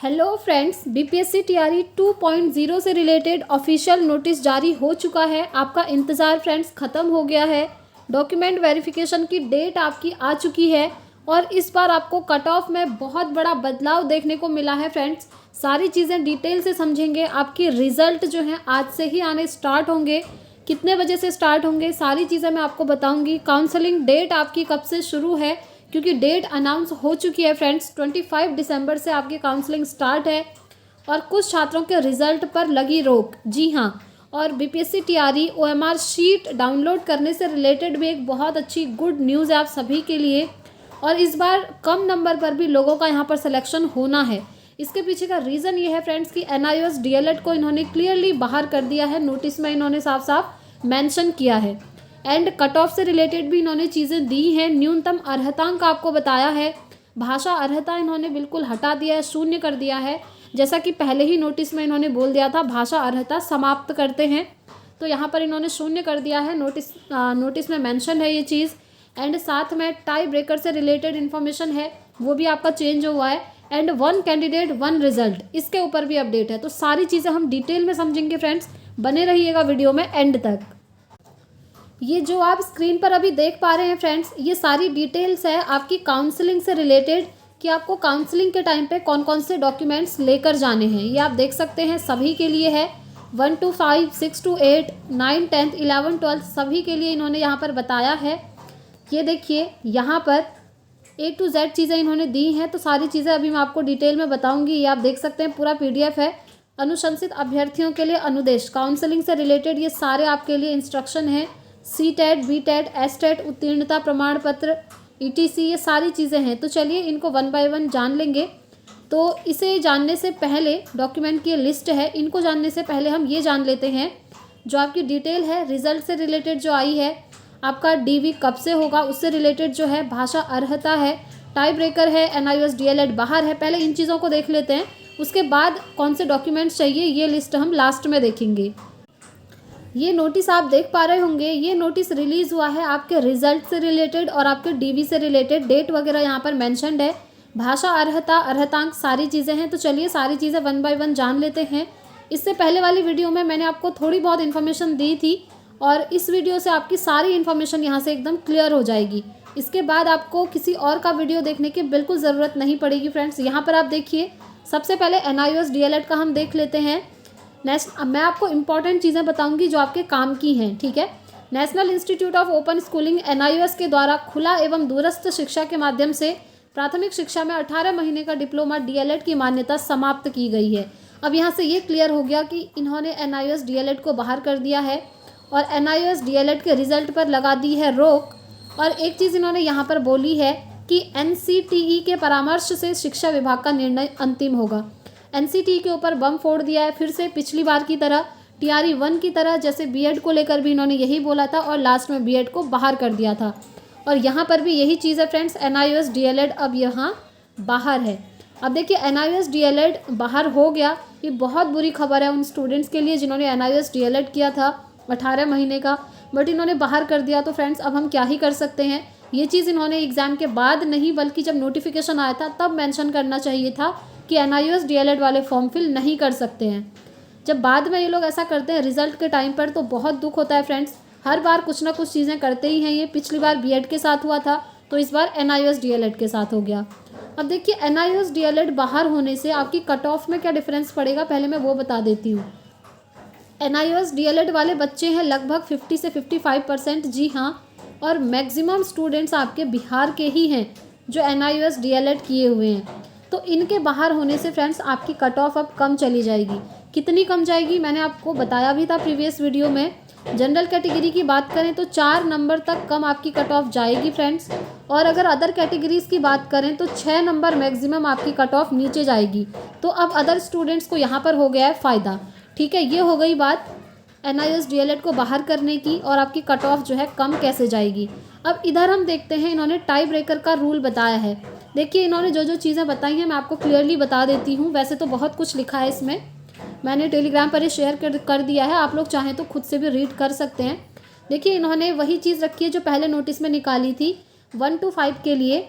Hello friends, BPSC TRE 2.0 से related official notice जारी हो चुका है। आपका इंतज़ार फ्रेंड्स ख़त्म हो गया है। डॉक्यूमेंट वेरिफिकेशन की डेट आपकी आ चुकी है और इस बार आपको कट ऑफ में बहुत बड़ा बदलाव देखने को मिला है फ्रेंड्स। सारी चीज़ें डिटेल से समझेंगे। आपके रिज़ल्ट जो हैं आज से ही आने स्टार्ट होंगे। कितने बजे से स्टार्ट होंगे सारी चीज़ें मैं आपको बताऊँगी। काउंसलिंग डेट आपकी कब से शुरू है, क्योंकि डेट अनाउंस हो चुकी है फ्रेंड्स। 25 दिसंबर से आपकी काउंसलिंग स्टार्ट है और कुछ छात्रों के रिजल्ट पर लगी रोक। जी हाँ, और BPSC TRE OMR sheet download करने से रिलेटेड भी एक बहुत अच्छी गुड न्यूज़ है आप सभी के लिए। और इस बार कम नंबर पर भी लोगों का यहाँ पर सिलेक्शन होना है। इसके पीछे का रीज़न ये है फ्रेंड्स कि एनआईओएस डीएलएड को इन्होंने क्लियरली बाहर कर दिया है। नोटिस में इन्होंने साफ साफ मेंशन किया है एंड कट ऑफ से रिलेटेड भी इन्होंने चीज़ें दी हैं। न्यूनतम अर्हतांक आपको बताया है। भाषा अर्हता इन्होंने बिल्कुल हटा दिया है, शून्य कर दिया है। जैसा कि पहले ही नोटिस में इन्होंने बोल दिया था भाषा अर्हता समाप्त करते हैं, तो यहाँ पर इन्होंने शून्य कर दिया है। नोटिस में मेंशन है ये चीज़। एंड साथ में टाई ब्रेकर से रिलेटेड इन्फॉर्मेशन है, वो भी आपका चेंज हुआ है। एंड 1 कैंडिडेट 1 रिजल्ट, इसके ऊपर भी अपडेट है। तो सारी चीज़ें हम डिटेल में समझेंगे फ्रेंड्स, बने रहिएगा वीडियो में एंड तक। ये जो आप स्क्रीन पर अभी देख पा रहे हैं फ्रेंड्स, ये सारी डिटेल्स है आपकी काउंसलिंग से रिलेटेड कि आपको काउंसलिंग के टाइम पे कौन कौन से डॉक्यूमेंट्स लेकर जाने हैं। ये आप देख सकते हैं, सभी के लिए है। 1 to 5, 6 to 8, 9, 10, 11, 12 सभी के लिए इन्होंने यहाँ पर बताया है। ये देखिए यहाँ पर A to Z चीज़ें इन्होंने दी हैं। तो सारी चीज़ें अभी मैं आपको डिटेल में बताऊँगी। ये आप देख सकते हैं, पूरा PDF है। अनुशंसित अभ्यर्थियों के लिए अनुदेश, काउंसलिंग से रिलेटेड ये सारे आपके लिए इंस्ट्रक्शन हैं। C-TET, B-TET, S-TET उत्तीर्णता प्रमाण पत्र, ETC, ये सारी चीज़ें हैं। तो चलिए इनको 1 by 1 जान लेंगे। तो इसे जानने से पहले, डॉक्यूमेंट की लिस्ट है, इनको जानने से पहले हम ये जान लेते हैं जो आपकी डिटेल है रिजल्ट से रिलेटेड जो आई है। आपका DV कब से होगा उससे रिलेटेड जो है, भाषा अर्हता है, टाई ब्रेकर है, एनआईओएस डीएलएड बाहर है। पहले इन चीज़ों को देख लेते हैं, उसके बाद कौन से डॉक्यूमेंट्स चाहिए ये लिस्ट हम लास्ट में देखेंगे। ये नोटिस आप देख पा रहे होंगे, ये नोटिस रिलीज़ हुआ है आपके रिजल्ट से रिलेटेड और आपके DV से रिलेटेड। डेट वगैरह यहाँ पर मेंशन्ड है। भाषा अर्हता, अर्हतांक सारी चीज़ें हैं। तो चलिए सारी चीज़ें 1 by 1 जान लेते हैं। इससे पहले वाली वीडियो में मैंने आपको थोड़ी बहुत इन्फॉर्मेशन दी थी और इस वीडियो से आपकी सारी इन्फॉर्मेशन यहाँ से एकदम क्लियर हो जाएगी। इसके बाद आपको किसी और का वीडियो देखने की बिल्कुल ज़रूरत नहीं पड़ेगी फ्रेंड्स। यहाँ पर आप देखिए, सबसे पहले एनआईओएस डीएलएड का हम देख लेते हैं। मैं आपको इंपॉर्टेंट चीज़ें बताऊंगी जो आपके काम की हैं, ठीक है। National institute of open schooling NIOS के द्वारा खुला एवं दूरस्थ शिक्षा के माध्यम से प्राथमिक शिक्षा में 18 महीने का डिप्लोमा डीएलएड की मान्यता समाप्त की गई है। अब यहाँ से ये क्लियर हो गया कि इन्होंने एनआईओएस डीएलएड को बाहर कर दिया है और एनआईओएस डीएलएड के रिजल्ट पर लगा दी है रोक। और एक चीज़ इन्होंने यहाँ पर बोली है कि NCTE के परामर्श से शिक्षा विभाग का निर्णय अंतिम होगा। NCTE के ऊपर बम फोड़ दिया है फिर से, पिछली बार की तरह, TRE 1 की तरह। जैसे बीएड को लेकर भी इन्होंने यही बोला था और लास्ट में बीएड को बाहर कर दिया था। और यहाँ पर भी यही चीज़ है फ्रेंड्स, एनआईओएस डीएलएड अब यहाँ बाहर है। अब देखिए एनआईओएस डीएलएड बाहर हो गया, ये बहुत बुरी खबर है उन स्टूडेंट्स के लिए जिन्होंने एनआईओएस डीएलएड किया था 18 महीने का, बट इन्होंने बाहर कर दिया। तो फ्रेंड्स अब हम क्या ही कर सकते हैं। ये चीज़ इन्होंने एग्ज़ाम के बाद नहीं बल्कि जब नोटिफिकेशन आया था तब मेंशन करना चाहिए था कि एनआईओएस डीएलएड वाले फॉर्म फिल नहीं कर सकते हैं। जब बाद में ये लोग ऐसा करते हैं रिजल्ट के टाइम पर तो बहुत दुख होता है फ्रेंड्स। हर बार कुछ ना कुछ चीज़ें करते ही हैं ये। पिछली बार बीएड के साथ हुआ था, तो इस बार एनआईओएस डीएलएड के साथ हो गया। अब देखिए एनआईओएस डीएलएड बाहर होने से आपकी कट ऑफ में क्या डिफरेंस पड़ेगा, पहले मैं वो बता देती हूँ। एनआईओएस डीएलएड वाले बच्चे हैं लगभग 50 से 55%, जी हाँ। और मैक्सिमम स्टूडेंट्स आपके बिहार के ही हैं जो एनआईओएस डीएलएड किए हुए हैं। तो इनके बाहर होने से फ्रेंड्स आपकी कट ऑफ अब कम चली जाएगी। कितनी कम जाएगी मैंने आपको बताया भी था प्रीवियस वीडियो में। जनरल कैटेगरी की बात करें तो 4 नंबर तक कम आपकी कट ऑफ जाएगी फ्रेंड्स। और अगर अदर कैटेगरीज़ की बात करें तो 6 नंबर मैक्सिमम आपकी कट ऑफ नीचे जाएगी। तो अब अदर स्टूडेंट्स को यहाँ पर हो गया है फ़ायदा, ठीक है। ये हो गई बात एनआईओएस डीएलएड को बाहर करने की और आपकी कट ऑफ जो है कम कैसे जाएगी। अब इधर हम देखते हैं, इन्होंने टाई ब्रेकर का रूल बताया है। देखिए इन्होंने जो जो चीज़ें बताई हैं मैं आपको क्लियरली बता देती हूँ। वैसे तो बहुत कुछ लिखा है इसमें, मैंने टेलीग्राम पर ये शेयर कर दिया है, आप लोग चाहें तो खुद से भी रीड कर सकते हैं। देखिए इन्होंने वही चीज़ रखी है जो पहले नोटिस में निकाली थी 1 to 5 के लिए,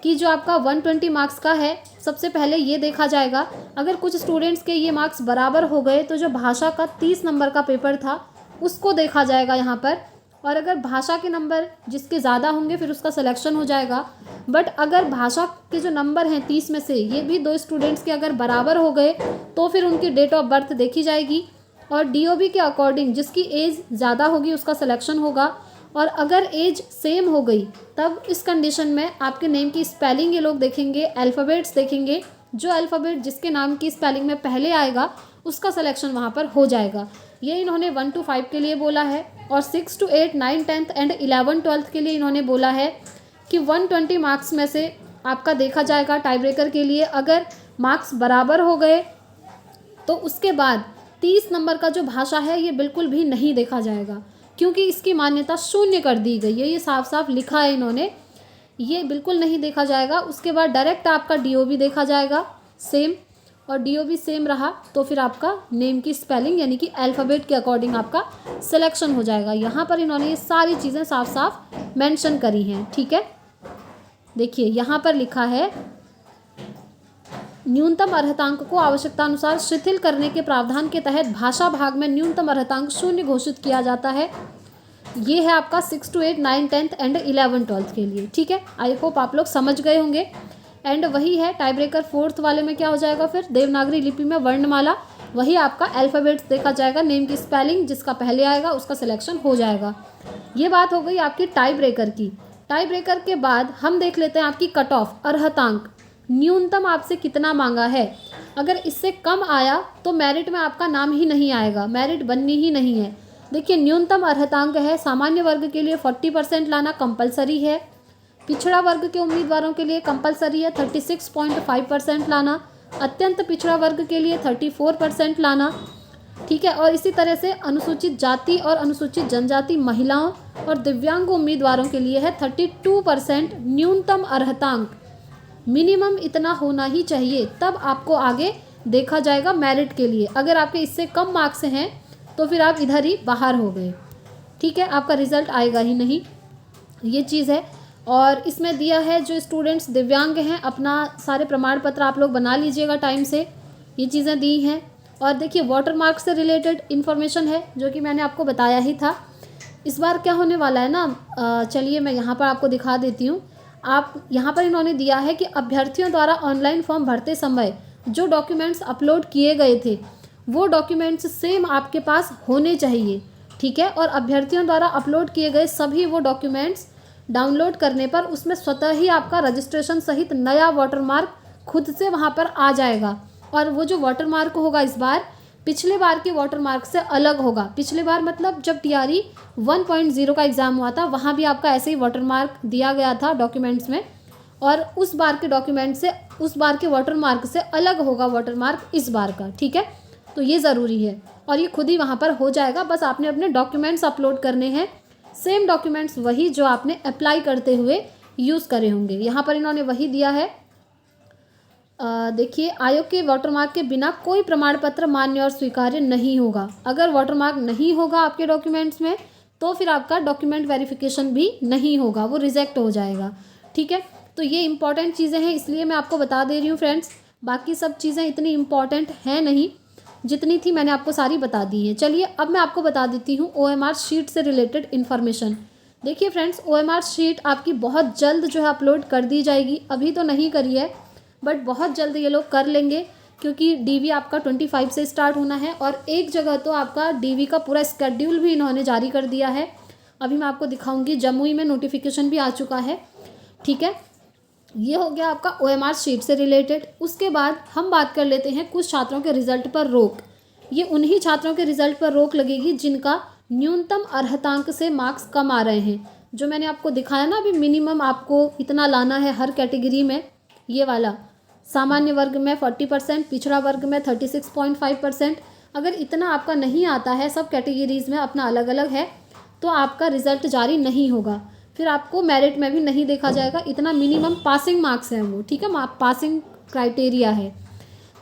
कि जो आपका 120 मार्क्स का है, सबसे पहले ये देखा जाएगा। अगर कुछ स्टूडेंट्स के ये मार्क्स बराबर हो गए तो जो भाषा का 30 नंबर का पेपर था उसको देखा जाएगा यहाँ पर। और अगर भाषा के नंबर जिसके ज़्यादा होंगे फिर उसका सिलेक्शन हो जाएगा। बट अगर भाषा के जो नंबर हैं 30 में से ये भी 2 स्टूडेंट्स के अगर बराबर हो गए तो फिर उनकी डेट ऑफ बर्थ देखी जाएगी और DOB के अकॉर्डिंग जिसकी एज ज़्यादा होगी उसका सिलेक्शन होगा। और अगर एज सेम हो गई तब इस कंडीशन में आपके नेम की स्पेलिंग ये लोग देखेंगे, अल्फ़ाबेट्स देखेंगे। जो अल्फ़ाबेट जिसके नाम की स्पेलिंग में पहले आएगा उसका सिलेक्शन वहाँ पर हो जाएगा। ये इन्होंने 1 to 5 के लिए बोला है। और 6 to 8, 9, 10th एंड 11, 12th के लिए इन्होंने बोला है कि 120 मार्क्स में से आपका देखा जाएगा टाई ब्रेकर के लिए। अगर मार्क्स बराबर हो गए तो उसके बाद 30 नंबर का जो भाषा है ये बिल्कुल भी नहीं देखा जाएगा, क्योंकि इसकी मान्यता शून्य कर दी गई है। ये साफ साफ लिखा है इन्होंने, ये बिल्कुल नहीं देखा जाएगा। उसके बाद डायरेक्ट आपका DOB देखा जाएगा सेम, और DOB सेम रहा तो फिर आपका नेम की स्पेलिंग यानी कि अल्फ़ाबेट के अकॉर्डिंग आपका सिलेक्शन हो जाएगा। यहाँ पर इन्होंने ये सारी चीज़ें साफ साफ मेंशन करी हैं। ठीक है, देखिए यहाँ पर लिखा है न्यूनतम अर्हतांक को आवश्यकतानुसार शिथिल करने के प्रावधान के तहत भाषा भाग में न्यूनतम अर्हतांक 0 घोषित किया जाता है। ये है आपका 6 to 8, 9, 10th एंड 11, 12th के लिए। ठीक है, आई होप आप लोग समझ गए होंगे। एंड वही है टाई ब्रेकर 4th वाले में क्या हो जाएगा, फिर देवनागरी लिपि में वर्णमाला, वही आपका अल्फ़ाबेट्स देखा जाएगा, नेम की स्पेलिंग जिसका पहले आएगा उसका सिलेक्शन हो जाएगा। ये बात हो गई आपकी टाई ब्रेकर की। टाई ब्रेकर के बाद हम देख लेते हैं आपकी कट ऑफ, अर्हतांक न्यूनतम आपसे कितना मांगा है। अगर इससे कम आया तो मेरिट में आपका नाम ही नहीं आएगा, मेरिट बननी ही नहीं है। देखिए न्यूनतम अर्हतांक है, सामान्य वर्ग के लिए 40% लाना कंपलसरी है, पिछड़ा वर्ग के उम्मीदवारों के लिए कंपलसरी है 36.5% लाना, अत्यंत पिछड़ा वर्ग के लिए 34% लाना। ठीक है, और इसी तरह से अनुसूचित जाति और अनुसूचित जनजाति महिलाओं और दिव्यांग उम्मीदवारों के लिए है 32% न्यूनतम अर्हतांक। मिनिमम इतना होना ही चाहिए, तब आपको आगे देखा जाएगा मेरिट के लिए। अगर आपके इससे कम मार्क्स हैं तो फिर आप इधर ही बाहर हो गए। ठीक है, आपका रिजल्ट आएगा ही नहीं, ये चीज़ है। और इसमें दिया है जो स्टूडेंट्स दिव्यांग हैं अपना सारे प्रमाण पत्र आप लोग बना लीजिएगा टाइम से, ये चीज़ें दी हैं। और देखिए वाटर मार्क से रिलेटेड इन्फॉर्मेशन है जो कि मैंने आपको बताया ही था। इस बार क्या होने वाला है ना, चलिए मैं यहाँ पर आपको दिखा देती हूँ। आप यहाँ पर इन्होंने दिया है कि अभ्यर्थियों द्वारा ऑनलाइन फॉर्म भरते समय जो डॉक्यूमेंट्स अपलोड किए गए थे वो डॉक्यूमेंट्स सेम आपके पास होने चाहिए। ठीक है, और अभ्यर्थियों द्वारा अपलोड किए गए सभी वो डॉक्यूमेंट्स डाउनलोड करने पर उसमें स्वतः ही आपका रजिस्ट्रेशन सहित नया वाटरमार्क खुद से वहाँ पर आ जाएगा। और वो जो वाटरमार्क होगा इस बार पिछले बार के वाटरमार्क से अलग होगा। पिछले बार मतलब जब TRE 1.0 का एग्ज़ाम हुआ था वहाँ भी आपका ऐसे ही वाटरमार्क दिया गया था डॉक्यूमेंट्स में, और उस बार के डॉक्यूमेंट से उस बार के वाटरमार्क से अलग होगा वाटरमार्क इस बार का। ठीक है, तो ये ज़रूरी है और ये खुद ही वहाँ पर हो जाएगा। बस आपने अपने डॉक्यूमेंट्स अपलोड करने हैं, सेम डॉक्यूमेंट्स वही जो आपने अप्लाई करते हुए यूज़ करे होंगे। यहाँ पर इन्होंने वही दिया है। देखिए आयोग के वाटरमार्क के बिना कोई प्रमाण पत्र मान्य और स्वीकार्य नहीं होगा। अगर वाटरमार्क नहीं होगा आपके डॉक्यूमेंट्स में तो फिर आपका डॉक्यूमेंट वेरिफिकेशन भी नहीं होगा, वो रिजेक्ट हो जाएगा। ठीक है, तो ये इंपॉर्टेंट चीज़ें हैं इसलिए मैं आपको बता दे रही हूँ फ्रेंड्स। बाकी सब चीज़ें इतनी इम्पॉर्टेंट हैं नहीं, जितनी थी मैंने आपको सारी बता दी है। चलिए अब मैं आपको बता देती हूँ OMR शीट से रिलेटेड इन्फॉर्मेशन। देखिए फ्रेंड्स, OMR शीट आपकी बहुत जल्द जो है अपलोड कर दी जाएगी। अभी तो नहीं करी है बट बहुत जल्द ये लोग कर लेंगे, क्योंकि DV आपका 25 से स्टार्ट होना है। और एक जगह तो आपका DV का पूरा स्केड्यूल भी इन्होंने जारी कर दिया है। अभी मैं आपको दिखाऊंगी, जमुई में नोटिफिकेशन भी आ चुका है। ठीक है, ये हो गया आपका OMR शीट से रिलेटेड। उसके बाद हम बात कर लेते हैं कुछ छात्रों के रिजल्ट पर रोक। ये उन्हीं छात्रों के रिजल्ट पर रोक लगेगी जिनका न्यूनतम अर्हतांक से मार्क्स कम आ रहे हैं। जो मैंने आपको दिखाया ना अभी, मिनिमम आपको इतना लाना है हर कैटेगरी में। ये वाला सामान्य वर्ग में 40%, पिछड़ा वर्ग में 36.5%। अगर इतना आपका नहीं आता है, सब कैटेगरीज़ में अपना अलग अलग है, तो आपका रिज़ल्ट जारी नहीं होगा। फिर आपको मेरिट में भी नहीं देखा जाएगा। इतना मिनिमम पासिंग मार्क्स हैं वो। ठीक है, पासिंग क्राइटेरिया है।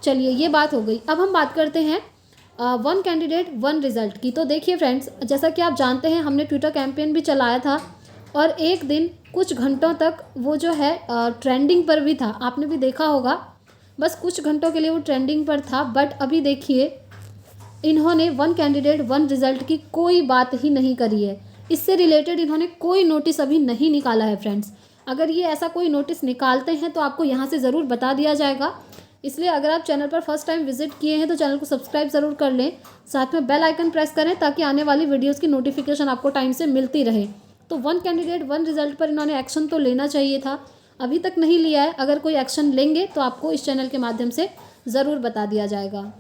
चलिए ये बात हो गई। अब हम बात करते हैं 1 कैंडिडेट 1 रिज़ल्ट की। तो देखिए फ्रेंड्स, जैसा कि आप जानते हैं हमने ट्विटर कैंपेन भी चलाया था और एक दिन कुछ घंटों तक वो जो है ट्रेंडिंग पर भी था, आपने भी देखा होगा। बस कुछ घंटों के लिए वो ट्रेंडिंग पर था, बट अभी देखिए इन्होंने वन कैंडिडेट वन रिज़ल्ट की कोई बात ही नहीं करी है। इससे रिलेटेड इन्होंने कोई नोटिस अभी नहीं निकाला है फ्रेंड्स। अगर ये ऐसा कोई नोटिस निकालते हैं तो आपको यहाँ से ज़रूर बता दिया जाएगा। इसलिए अगर आप चैनल पर फर्स्ट टाइम विजिट किए हैं तो चैनल को सब्सक्राइब ज़रूर कर लें, साथ में बेल आइकन प्रेस करें ताकि आने वाली वीडियोज़ की नोटिफिकेशन आपको टाइम से मिलती रहे। तो वन कैंडिडेट वन रिज़ल्ट पर इन्होंने एक्शन तो लेना चाहिए था, अभी तक नहीं लिया है। अगर कोई एक्शन लेंगे तो आपको इस चैनल के माध्यम से ज़रूर बता दिया जाएगा।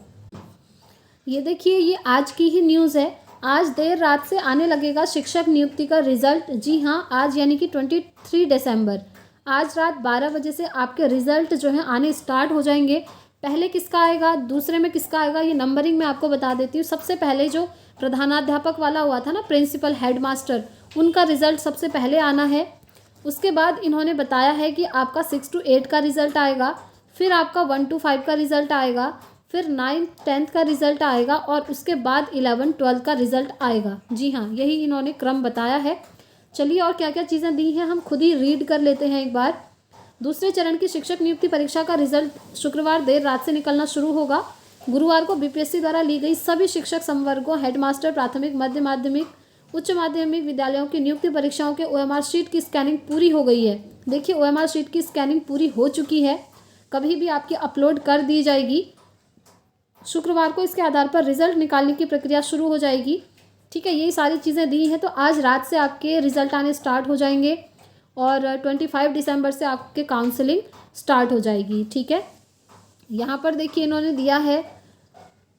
ये देखिए, ये आज की ही न्यूज़ है। आज देर रात से आने लगेगा शिक्षक नियुक्ति का रिज़ल्ट। जी हाँ, आज यानी कि 23 दिसंबर, आज रात 12 बजे से आपके रिज़ल्ट जो है आने स्टार्ट हो जाएंगे। पहले किसका आएगा, दूसरे में किसका आएगा, ये नंबरिंग मैं आपको बता देती हूँ। सबसे पहले जो प्रधानाध्यापक वाला हुआ था ना, प्रिंसिपल, हेडमास्टर, उनका रिज़ल्ट सबसे पहले आना है। उसके बाद इन्होंने बताया है कि आपका 6 to 8 का रिज़ल्ट आएगा, फिर आपका 1 to 5 का रिज़ल्ट आएगा, फिर 9th 10th का रिज़ल्ट आएगा और उसके बाद 11 12 का रिज़ल्ट आएगा। जी हाँ, यही इन्होंने क्रम बताया है। चलिए, और क्या क्या चीज़ें दी हैं हम खुद ही रीड कर लेते हैं एक बार। दूसरे चरण की शिक्षक नियुक्ति परीक्षा का रिज़ल्ट शुक्रवार देर रात से निकलना शुरू होगा। गुरुवार को बीपीएससी द्वारा ली गई सभी शिक्षक संवर्गों, हेडमास्टर, प्राथमिक, मध्य माध्यमिक, उच्च माध्यमिक विद्यालयों की नियुक्ति परीक्षाओं के OMR शीट की स्कैनिंग पूरी हो गई है। देखिए, OMR शीट की स्कैनिंग पूरी हो चुकी है, कभी भी आपकी अपलोड कर दी जाएगी। शुक्रवार को इसके आधार पर रिज़ल्ट निकालने की प्रक्रिया शुरू हो जाएगी। ठीक है, यही सारी चीज़ें दी हैं। तो आज रात से आपके रिज़ल्ट आने स्टार्ट हो जाएंगे और 25 दिसंबर से आपके काउंसलिंग स्टार्ट हो जाएगी। ठीक है, यहाँ पर देखिए इन्होंने दिया है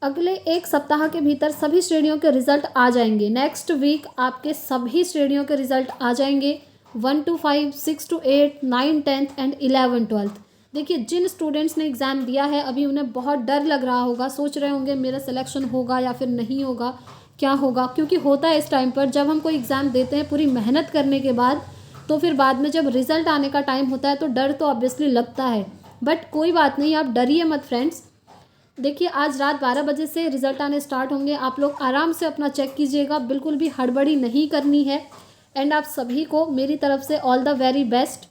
अगले एक सप्ताह के भीतर सभी श्रेणियों के रिज़ल्ट आ जाएंगे। नेक्स्ट वीक आपके सभी श्रेणियों के रिज़ल्ट आ जाएंगे, 1 to 5, 6 to 8, 9 10th and 11 12th। देखिए, जिन स्टूडेंट्स ने एग्ज़ाम दिया है अभी उन्हें बहुत डर लग रहा होगा, सोच रहे होंगे मेरा सिलेक्शन होगा या फिर नहीं होगा, क्या होगा। क्योंकि होता है इस टाइम पर, जब हम कोई एग्ज़ाम देते हैं पूरी मेहनत करने के बाद, तो फिर बाद में जब रिज़ल्ट आने का टाइम होता है तो डर तो ऑब्वियसली लगता है। बट कोई बात नहीं, आप डरिए मत फ्रेंड्स। देखिए, आज रात 12 बजे से रिज़ल्ट आने स्टार्ट होंगे। आप लोग आराम से अपना चेक कीजिएगा, बिल्कुल भी हड़बड़ी नहीं करनी है। एंड आप सभी को मेरी तरफ से ऑल द वेरी बेस्ट।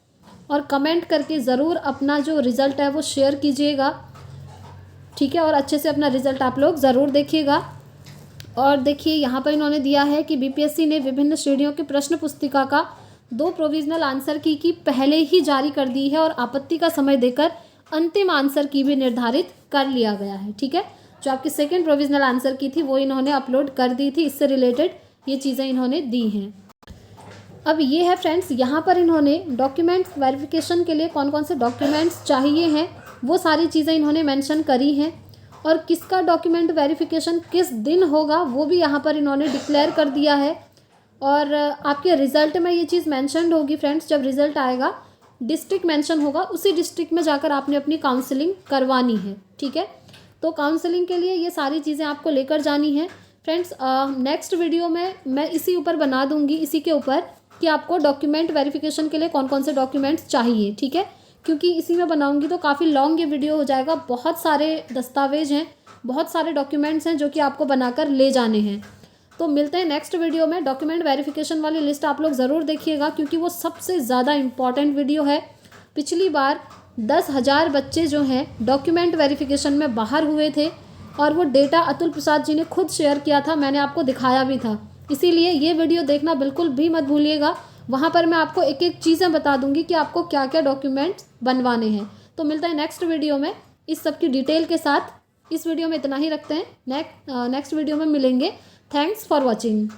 और कमेंट करके ज़रूर अपना जो रिज़ल्ट है वो शेयर कीजिएगा। ठीक है, और अच्छे से अपना रिज़ल्ट आप लोग ज़रूर देखिएगा। और देखिए, यहाँ पर इन्होंने दिया है कि बीपीएससी ने विभिन्न श्रेणियों के प्रश्न पुस्तिका का 2 प्रोविजनल आंसर की पहले ही जारी कर दी है और आपत्ति का समय देकर अंतिम आंसर की भी निर्धारित कर लिया गया है। ठीक है, जो आपकी सेकेंड प्रोविजनल आंसर की थी वो इन्होंने अपलोड कर दी थी। इससे रिलेटेड ये चीज़ें इन्होंने दी हैं। अब ये है फ्रेंड्स, यहाँ पर इन्होंने डॉक्यूमेंट्स वेरिफिकेशन के लिए कौन कौन से डॉक्यूमेंट्स चाहिए हैं वो सारी चीज़ें इन्होंने मेंशन करी हैं। और किसका डॉक्यूमेंट वेरिफिकेशन किस दिन होगा वो भी यहाँ पर इन्होंने डिक्लेयर कर दिया है। और आपके रिज़ल्ट में ये चीज़ मेंशन्ड होगी फ्रेंड्स, जब रिज़ल्ट आएगा डिस्ट्रिक्ट मेंशन होगा, उसी डिस्ट्रिक्ट में जाकर आपने अपनी काउंसलिंग करवानी है। ठीक है, तो काउंसलिंग के लिए ये सारी चीज़ें आपको लेकर जानी है फ्रेंड्स। नेक्स्ट वीडियो में मैं इसी ऊपर बना दूँगी, इसी के ऊपर, कि आपको डॉक्यूमेंट वेरिफिकेशन के लिए कौन कौन से डॉक्यूमेंट्स चाहिए। ठीक है, क्योंकि इसी में बनाऊंगी तो काफ़ी लॉन्ग ये वीडियो हो जाएगा। बहुत सारे दस्तावेज हैं, बहुत सारे डॉक्यूमेंट्स हैं जो कि आपको बनाकर ले जाने हैं। तो मिलते हैं नेक्स्ट वीडियो में। डॉक्यूमेंट वेरिफिकेशन वाली लिस्ट आप लोग ज़रूर देखिएगा, क्योंकि वो सबसे ज़्यादा इम्पॉर्टेंट वीडियो है। पिछली बार 10,000 बच्चे जो हैं डॉक्यूमेंट वेरिफिकेशन में बाहर हुए थे और वो डेटा अतुल प्रसाद जी ने खुद शेयर किया था, मैंने आपको दिखाया भी था। इसीलिए ये वीडियो देखना बिल्कुल भी मत भूलिएगा। वहाँ पर मैं आपको एक एक चीज़ें बता दूंगी कि आपको क्या क्या डॉक्यूमेंट्स बनवाने हैं। तो मिलता है नेक्स्ट वीडियो में इस सब की डिटेल के साथ। इस वीडियो में इतना ही रखते हैं, नेक्स्ट वीडियो में मिलेंगे। Thanks for watching.